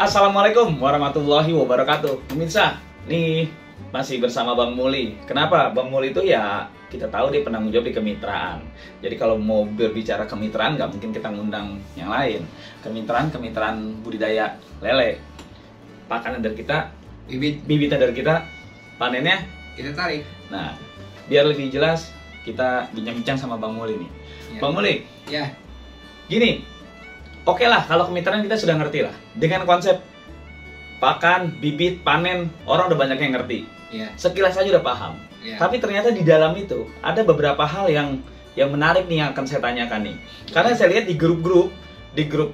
Assalamualaikum warahmatullahi wabarakatuh. Pemirsa, nih masih bersama Bang Muli. Kenapa? Bang Muli itu ya kita tahu dia penanggung jawab di kemitraan. Jadi kalau mau berbicara kemitraan nggak mungkin kita ngundang yang lain. Kemitraan budidaya lele. Pakannya dari kita, bibitnya dari kita, panennya kita tarik. Nah, biar lebih jelas kita bincang-bincang sama Bang Muli nih. Ya. Bang Muli, Ya. gini, oke lah kalau kemitraan kita sudah ngerti lah. Dengan konsep pakan, bibit, panen, orang udah banyak yang ngerti. Ya. Sekilas aja udah paham. Ya. Tapi ternyata di dalam itu ada beberapa hal yang menarik nih yang akan saya tanyakan nih. Karena saya lihat di grup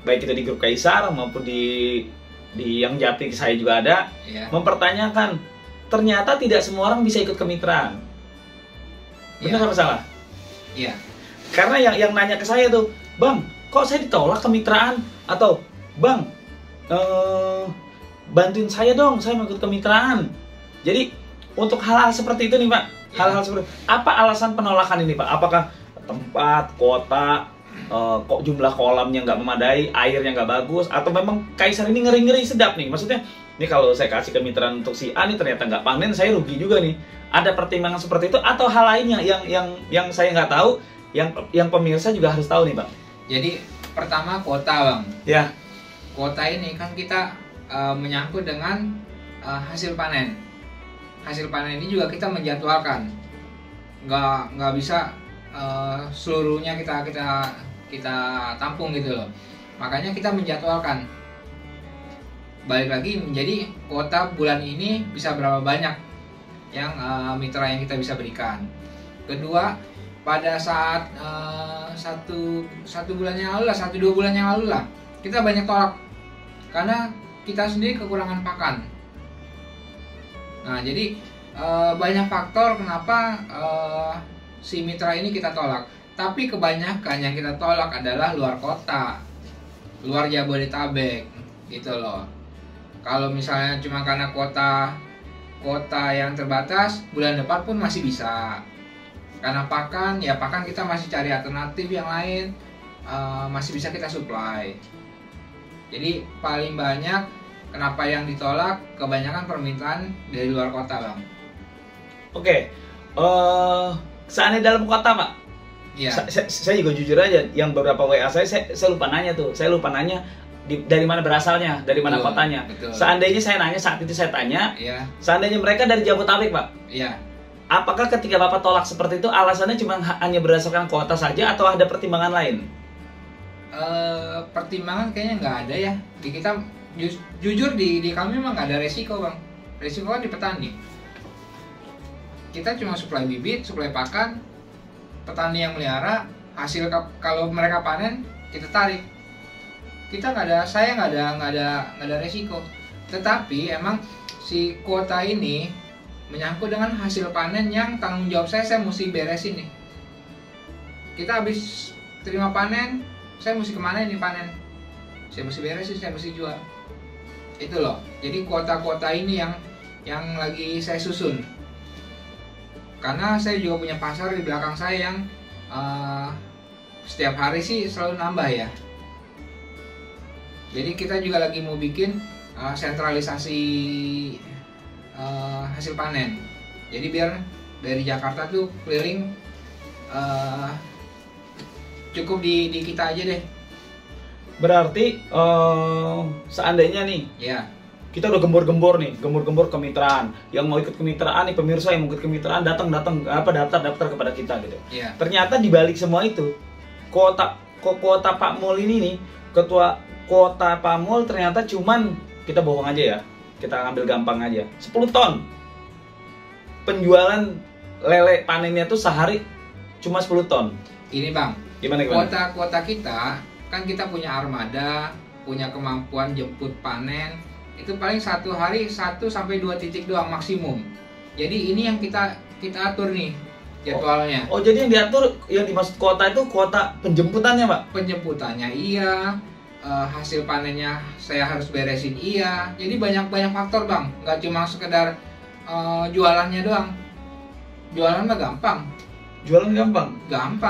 baik itu di grup Kaisar maupun di yang Jati saya juga ada, Ya. mempertanyakan ternyata tidak semua orang bisa ikut kemitraan. Benar Ya. apa salah? Iya. Karena yang nanya ke saya tuh, Bang, kok saya ditolak kemitraan? Atau, Bang, bantuin saya dong, saya mau ikut kemitraan. Jadi, untuk hal-hal seperti itu nih Pak, hal-hal seperti apa alasan penolakan ini Pak? Apakah tempat, kota, kok jumlah kolamnya nggak memadai, airnya nggak bagus, atau memang Kaisar ini ngeri-ngeri sedap nih? Maksudnya, ini kalau saya kasih kemitraan untuk si A nih ternyata nggak panen, saya rugi juga nih. Ada pertimbangan seperti itu atau hal lainnya yang saya nggak tahu, yang pemirsa juga harus tahu nih Bang. Jadi pertama kota, Bang. Ya. Kota ini kan kita menyangkut dengan hasil panen. Hasil panen ini juga kita menjadwalkan. Nggak bisa seluruhnya kita tampung gitu loh. Makanya kita menjadwalkan. Balik lagi menjadi kota bulan ini bisa berapa banyak yang mitra yang kita bisa berikan. Kedua, pada saat satu bulan yang lalu lah, 1-2 bulan yang lalu lah, kita banyak tolak karena kita sendiri kekurangan pakan. Nah, jadi banyak faktor kenapa si mitra ini kita tolak. Tapi kebanyakan yang kita tolak adalah luar kota, luar Jabodetabek, gitu loh. Kalau misalnya cuma karena kota yang terbatas, bulan depan pun masih bisa. Karena pakan kita masih cari alternatif yang lain, masih bisa kita supply. Jadi paling banyak kenapa yang ditolak kebanyakan permintaan dari luar kota, Bang. Oke, seandainya dalam kota Pak, Iya. saya juga jujur aja, yang beberapa WA saya lupa nanya tuh, dari mana berasalnya, dari mana Betul, kotanya. betul. Seandainya saya nanya, saat itu saya tanya, Iya. seandainya mereka dari Jabodetabek Pak, Iya. apakah ketika Bapak tolak seperti itu alasannya cuma hanya berdasarkan kota saja atau ada pertimbangan lain? Pertimbangan kayaknya nggak ada ya. Di kita jujur di kami memang nggak ada resiko, Bang. Resiko kan di petani. Kita cuma suplai bibit, suplai pakan, petani yang melihara, hasil kalau mereka panen kita tarik. Saya nggak ada resiko. Tetapi emang si kuota ini menyangkut dengan hasil panen yang tanggung jawab saya mesti beresin nih. Kita habis terima panen, saya mesti kemana ini panen? Saya mesti beresin, saya mesti jual. Itu loh. Jadi kuota-kuota ini yang lagi saya susun. Karena saya juga punya pasar di belakang saya yang setiap hari sih selalu nambah ya. Jadi kita juga lagi mau bikin sentralisasi hasil panen. Jadi biar dari Jakarta tuh keliling cukup di kita aja deh. Berarti seandainya nih, Ya. kita udah gembor-gembor kemitraan. Yang mau ikut kemitraan nih, pemirsa yang mau ikut kemitraan datang daftar kepada kita gitu. Ya. Ternyata di balik semua itu, kuota Pak Mul ini nih, ketua kuota Pak Mul ternyata cuman, kita bohong aja ya, kita ambil gampang aja, 10 ton. Penjualan lele panennya tuh sehari cuma 10 ton. Ini Bang, Gimana? kuota kita kan kita punya armada, punya kemampuan jemput panen. Itu paling satu hari 1-2 titik doang maksimum. Jadi ini yang kita atur nih jadwalnya. Oh, jadi yang diatur, yang dimaksud kuota itu kuota penjemputannya Pak? Penjemputannya iya, hasil panennya saya harus beresin iya. Jadi banyak faktor Bang, nggak cuma sekedar jualannya doang. Jualan mah gampang. Jualan gampang.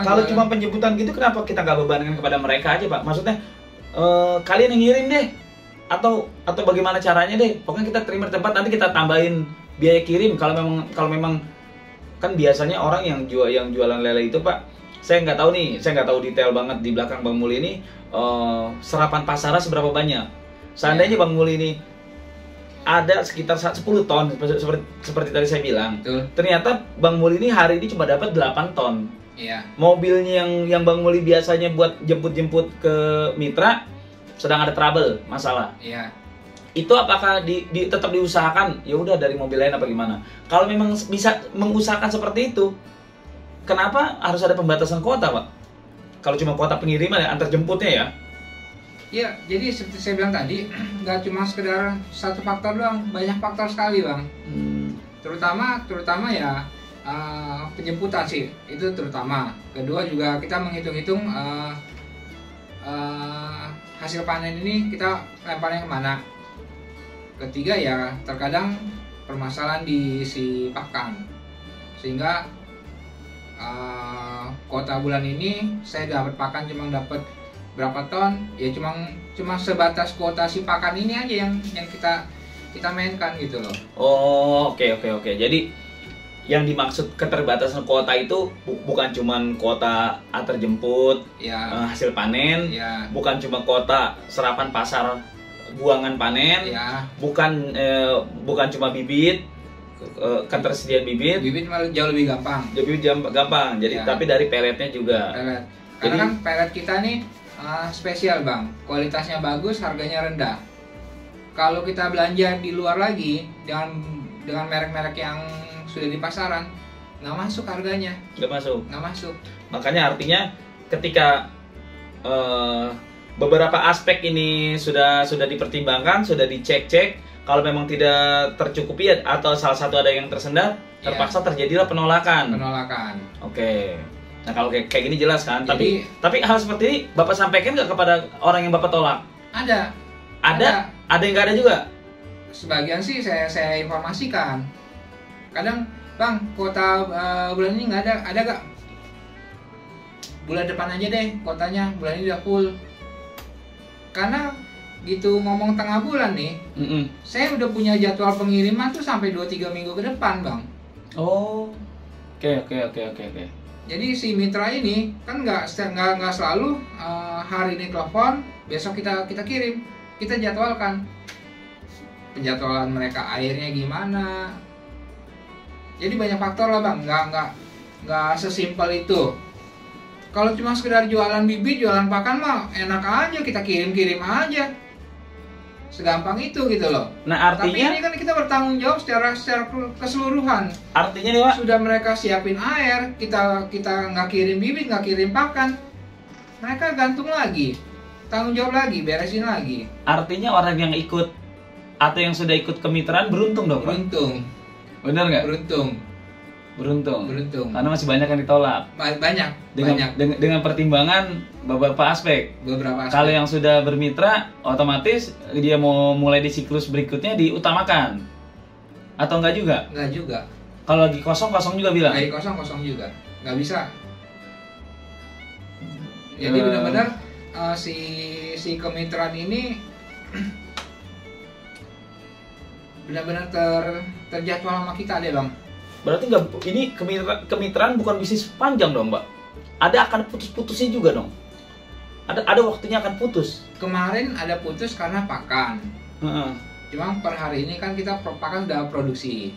Kalau jualan. cuma penjemputan gitu, kenapa kita nggak bebankan kepada mereka aja Pak? Maksudnya kalian yang ngirim deh, atau bagaimana caranya deh? Pokoknya kita terima di tempat, nanti kita tambahin biaya kirim kalau memang kan biasanya orang yang jualan lele itu Pak, saya nggak tahu detail banget di belakang Bang Muli ini serapan pasarnya seberapa banyak. Seandainya Bang Muli ini ada sekitar 10 ton seperti tadi saya bilang. Betul. Ternyata Bang Muli ini hari ini cuma dapat 8 ton. Iya. Mobilnya yang Bang Muli biasanya buat jemput-jemput ke mitra sedang ada trouble, masalah. Iya. Itu apakah tetap diusahakan? Ya udah dari mobil lain apa gimana? Kalau memang bisa mengusahakan seperti itu, kenapa harus ada pembatasan kuota, Pak? Kalau cuma kuota pengiriman ya, antar jemputnya ya. Ya, jadi seperti saya bilang tadi, nggak cuma sekedar satu faktor doang, banyak faktor sekali Bang. Terutama ya penjemputan sih, itu terutama. Kedua juga kita menghitung-hitung hasil panen ini kita lemparnya kemana. Ketiga ya terkadang permasalahan di si pakan, sehingga kuota bulan ini saya dapat pakan cuma dapat berapa ton, ya cuma sebatas kuota si pakan ini aja yang kita mainkan gitu loh. Oh, oke. Jadi yang dimaksud keterbatasan kuota itu bukan cuma kuota antar jemput, ya, hasil panen, ya, bukan cuma kuota serapan pasar buangan panen, ya, bukan cuma bibit, ketersediaan bibit malah jauh lebih gampang. Gampang. Jadi Ya. tapi dari peletnya juga. Pelet. Karena kan pelet kita nih spesial Bang, kualitasnya bagus, harganya rendah. Kalau kita belanja di luar lagi dengan merek-merek yang sudah di pasaran, nggak masuk harganya. Nggak masuk. Makanya artinya ketika beberapa aspek ini sudah dipertimbangkan, sudah dicek, kalau memang tidak tercukupi atau salah satu ada yang tersendat, terpaksa terjadilah penolakan. Oke. Nah kalau kayak gini jelas kan. Jadi, tapi hal seperti ini Bapak sampaikan nggak kepada orang yang Bapak tolak? Ada yang nggak ada juga. Sebagian sih saya informasikan. Kadang Bang, kuota bulan ini nggak ada gak? Bulan depan aja deh kuotanya, bulan ini udah full. Karena gitu ngomong tengah bulan nih, saya udah punya jadwal pengiriman tuh sampai 2-3 minggu ke depan Bang. Oh, oke. Jadi si mitra ini kan nggak selalu hari ini telepon, besok kita kirim, kita jadwalkan. Penjadwalan mereka airnya gimana. Jadi banyak faktor lah Bang, nggak sesimpel itu. Kalau cuma sekedar jualan bibit, jualan pakan mah enak aja, kita kirim aja. Segampang itu gitu loh. Nah artinya, tapi ini kan kita bertanggung jawab secara keseluruhan. Artinya nih Pak, sudah mereka siapin air, kita nggak kirim bibit, nggak kirim pakan, mereka gantung lagi, tanggung jawab lagi, beresin lagi. Artinya orang yang ikut atau yang sudah ikut kemitraan beruntung dong Pak? Beruntung. Benar nggak? Beruntung. Karena masih banyak yang ditolak. Banyak. Dengan pertimbangan beberapa aspek. Kalau yang sudah bermitra, otomatis dia mau mulai di siklus berikutnya diutamakan. Atau enggak juga? Enggak juga. Kalau lagi kosong juga bilang? Lagi kosong juga. Nggak bisa. Jadi benar-benar si kemitraan ini benar-benar terjadwal sama kita deh Bang. Berarti ini kemitraan bukan bisnis panjang dong Mbak? Ada akan putus-putusnya juga dong? Ada waktunya akan putus? Kemarin ada putus karena pakan. Cuma per hari ini kan kita pakan udah produksi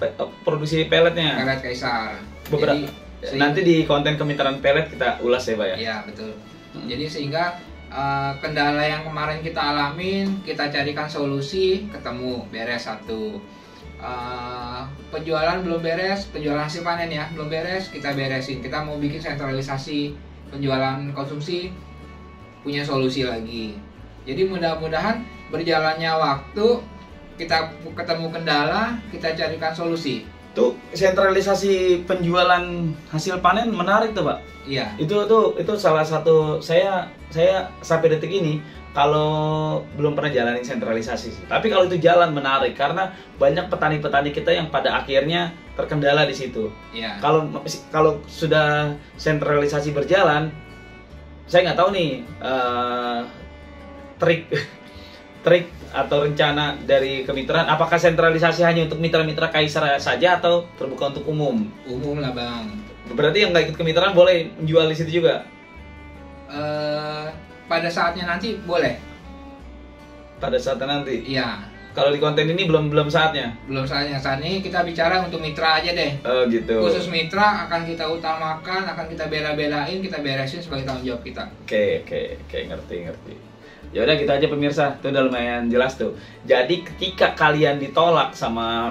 peletnya? Pelet Kaisar. Jadi, nanti di konten kemitraan pelet kita ulas ya Pak ya? Iya betul. Jadi sehingga kendala yang kemarin kita alamin, kita carikan solusi, ketemu, beres satu. Penjualan belum beres, penjualan hasil panen ya belum beres, kita beresin. Kita mau bikin sentralisasi penjualan konsumsi, punya solusi lagi. Jadi mudah-mudahan berjalannya waktu, kita ketemu kendala, kita carikan solusi. Tuh sentralisasi penjualan hasil panen menarik tuh Pak. Iya. Itu salah satu saya sampai detik ini kalau belum pernah jalanin sentralisasi sih. Tapi kalau itu jalan menarik karena banyak petani-petani kita yang pada akhirnya terkendala di situ. Iya. Kalau sudah sentralisasi berjalan, saya nggak tahu nih trik trik atau rencana dari kemitraan? Apakah sentralisasi hanya untuk mitra-mitra Kaisar saja atau terbuka untuk umum? Umum lah bang. Berarti yang nggak ikut kemitraan boleh menjual di situ juga? Pada saatnya nanti boleh. Pada saatnya nanti? Iya. Kalau di konten ini belum saatnya? Belum saatnya. Saat ini kita bicara untuk mitra aja deh. Oh gitu. Khusus mitra akan kita utamakan, akan kita bela-belain, kita beresin sebagai tanggung jawab kita. Oke, ngerti. Ya udah gitu aja pemirsa, itu udah lumayan jelas tuh. Jadi ketika kalian ditolak sama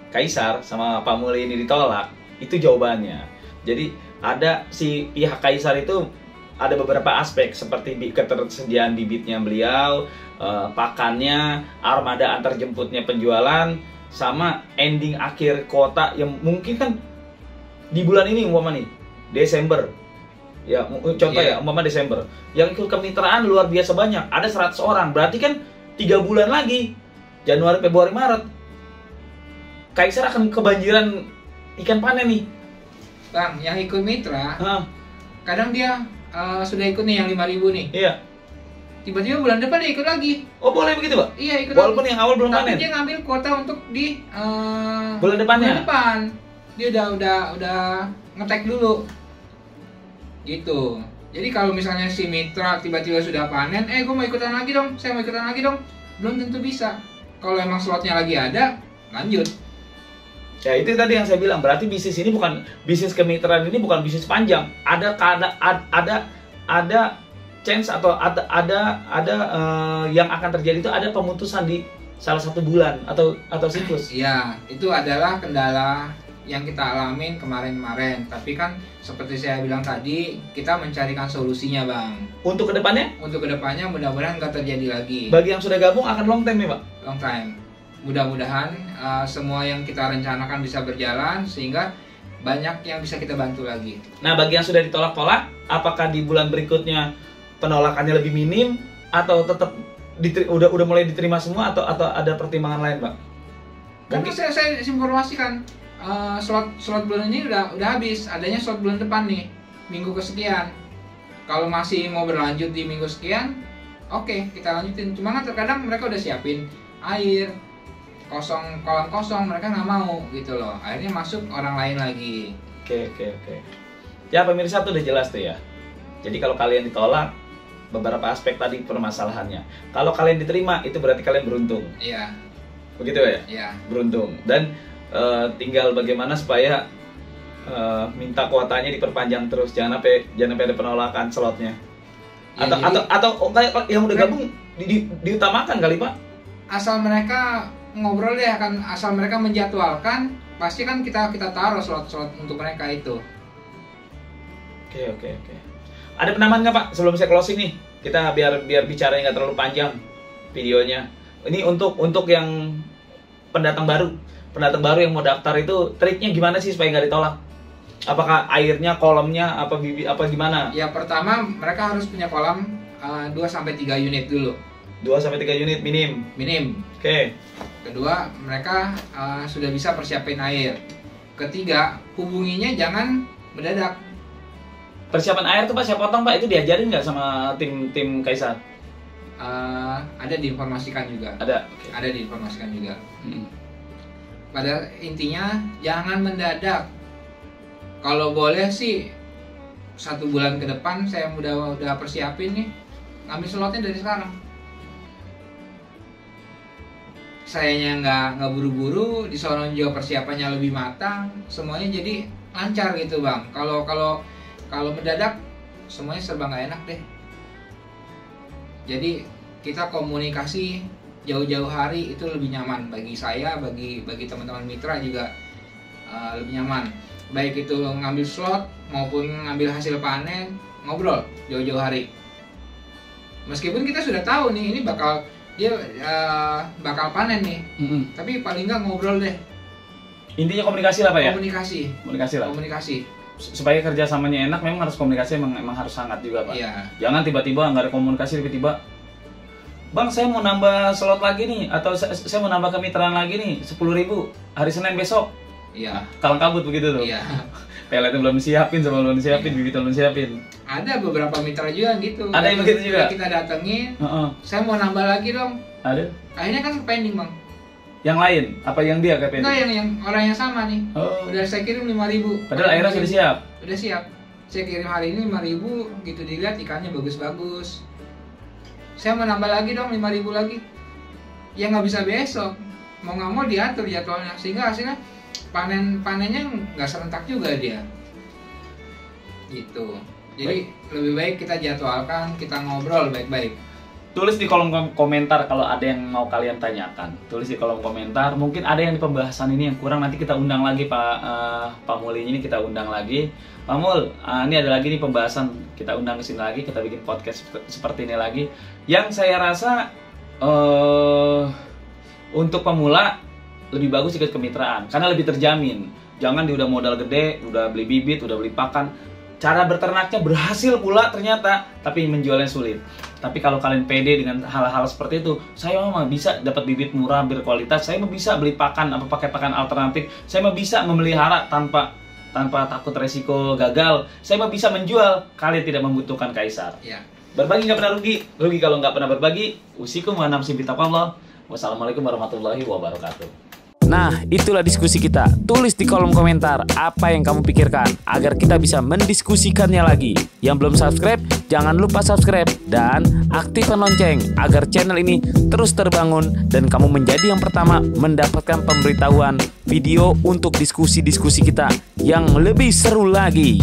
Kaisar, sama Pak Muli ini ditolak, itu jawabannya. Jadi ada si pihak Kaisar itu ada beberapa aspek seperti ketersediaan bibitnya beliau, pakannya, armada antar jemputnya penjualan, sama ending akhir kuota yang mungkin kan di bulan ini umpama nih Desember. Ya, contoh ya, umpama Desember. Yang ikut kemitraan luar biasa banyak, ada 100 orang. Berarti kan 3 bulan lagi, Januari, Februari, Maret, Kaisar akan kebanjiran ikan panen nih. Bang, yang ikut mitra, kadang dia sudah ikut nih yang 5.000 nih. Iya. Tiba-tiba bulan depan dia ikut lagi. Oh boleh begitu Pak? Iya ikut. Walaupun lagi. Yang awal belum Tapi panen. dia ngambil kuota untuk di bulan depannya. Bulan depan. Dia udah ngetek dulu. Gitu. Jadi kalau misalnya si mitra tiba-tiba sudah panen, gue mau ikutan lagi dong, saya mau ikutan lagi dong, belum tentu bisa. Kalau emang slotnya lagi ada, lanjut. Ya itu tadi yang saya bilang, berarti bisnis ini bukan bisnis kemitraan, ini bukan bisnis panjang. Ada chance atau ada yang akan terjadi itu ada pemutusan di salah satu bulan atau siklus. Iya, itu adalah kendala yang kita alamin kemarin-kemarin. Tapi kan seperti saya bilang tadi, kita mencarikan solusinya bang. Untuk kedepannya? Untuk kedepannya mudah-mudahan nggak terjadi lagi. Bagi yang sudah gabung akan long time ya Pak? Long time. Mudah-mudahan semua yang kita rencanakan bisa berjalan sehingga banyak yang bisa kita bantu lagi. Nah bagi yang sudah ditolak-tolak, apakah di bulan berikutnya penolakannya lebih minim atau tetap udah mulai diterima semua atau ada pertimbangan lain Pak? Karena saya informasikan slot bulan ini udah habis, adanya slot bulan depan nih, minggu kesekian. Kalau masih mau berlanjut di minggu sekian, oke, kita lanjutin. Cuma kan terkadang mereka udah siapin air, kolam kosong, mereka nggak mau gitu loh. Akhirnya masuk orang lain lagi. Oke. Ya pemirsa tuh udah jelas tuh ya. Jadi kalau kalian ditolak, beberapa aspek tadi permasalahannya. Kalau kalian diterima, itu berarti kalian beruntung. Iya. Begitu ya? Iya. Beruntung. Dan tinggal bagaimana supaya minta kuotanya diperpanjang terus, jangan sampai ada penolakan slotnya. Ya, atau yang udah gabung diutamakan kali Pak. Asal mereka ngobrol deh, kan asal mereka menjadwalkan, pasti kan kita taruh slot-slot untuk mereka itu. Oke. Ada penambahan nggak Pak sebelum saya closing nih? Kita biar bicaranya nggak terlalu panjang videonya. Ini untuk yang pendatang baru yang mau daftar itu triknya gimana sih supaya nggak ditolak? Apakah airnya, kolamnya, apa gimana? Ya pertama mereka harus punya kolam 2-3 unit dulu. 2-3 unit minim. Oke. Kedua, mereka sudah bisa persiapin air. Ketiga, hubunginya jangan mendadak. Persiapan air tuh Pak, saya potong Pak, itu diajarin nggak sama tim Kaisar? Ada diinformasikan juga. Ada. Okay. Ada diinformasikan juga. Pada intinya jangan mendadak. Kalau boleh sih 1 bulan ke depan saya udah persiapin nih, ngambil slotnya dari sekarang. Sayanya nggak buru-buru, di sono juga persiapannya lebih matang, semuanya jadi lancar gitu bang. Kalau mendadak semuanya serba nggak enak deh. Jadi kita komunikasi jauh-jauh hari itu lebih nyaman bagi saya, bagi teman-teman mitra juga lebih nyaman. Baik itu ngambil slot maupun ngambil hasil panen, ngobrol jauh-jauh hari. Meskipun kita sudah tahu nih ini bakal panen nih, tapi paling nggak ngobrol deh. Intinya komunikasi lah Pak ya? Komunikasi. Supaya kerjasamanya enak, memang harus komunikasi, memang harus hangat juga Pak. Iya. Jangan tiba-tiba nggak ada komunikasi, tiba-tiba Bang saya mau nambah slot lagi nih, atau saya mau nambah kemitraan lagi nih 10.000 hari Senin besok. Iya. Kalang kabut begitu tuh. Iya. peletnya belum siapin, sama belum siapin, bibitnya belum siapin. Ada beberapa mitra juga gitu. Ada yang begitu juga? Kita datengin, saya mau nambah lagi dong. Ada? Akhirnya kan pending bang. Yang lain? Apa yang dia kayak pending? Enggak, yang orang yang sama nih. Udah saya kirim 5.000. Padahal akhirnya sudah siap? Udah siap. Saya kirim hari ini 5.000, gitu dilihat ikannya bagus-bagus. Saya mau nambah lagi dong 5.000 lagi. Ya nggak bisa besok. Mau nggak mau diatur jadwalnya, sehingga hasilnya panennya nggak serentak juga dia. Gitu. Jadi lebih baik kita jadwalkan, kita ngobrol baik-baik. Tulis di kolom komentar kalau ada yang mau kalian tanyakan. Tulis di kolom komentar. Mungkin ada yang di pembahasan ini yang kurang, nanti kita undang lagi Pak Muli ini, kita undang lagi. Pak Mul, ini ada lagi nih pembahasan, kita undang ke sini lagi, kita bikin podcast seperti ini lagi. Yang saya rasa untuk pemula lebih bagus ikut kemitraan karena lebih terjamin. Jangan dia udah modal gede, udah beli bibit, udah beli pakan, cara berternaknya berhasil pula ternyata, tapi menjualnya sulit. Tapi kalau kalian pede dengan hal-hal seperti itu, saya mah bisa dapat bibit murah berkualitas, saya mah bisa beli pakan apa pakai pakan alternatif, saya mah bisa memelihara tanpa takut resiko gagal, saya mah bisa menjual. Kalian tidak membutuhkan kaisar. Ya. Berbagi nggak pernah rugi, rugi kalau nggak pernah berbagi. Usikum wa nafsi bitaqwallah. Wassalamualaikum warahmatullahi wabarakatuh. Nah, itulah diskusi kita. Tulis di kolom komentar apa yang kamu pikirkan agar kita bisa mendiskusikannya lagi. Yang belum subscribe, jangan lupa subscribe dan aktifkan lonceng agar channel ini terus terbangun dan kamu menjadi yang pertama mendapatkan pemberitahuan video untuk diskusi-diskusi kita yang lebih seru lagi.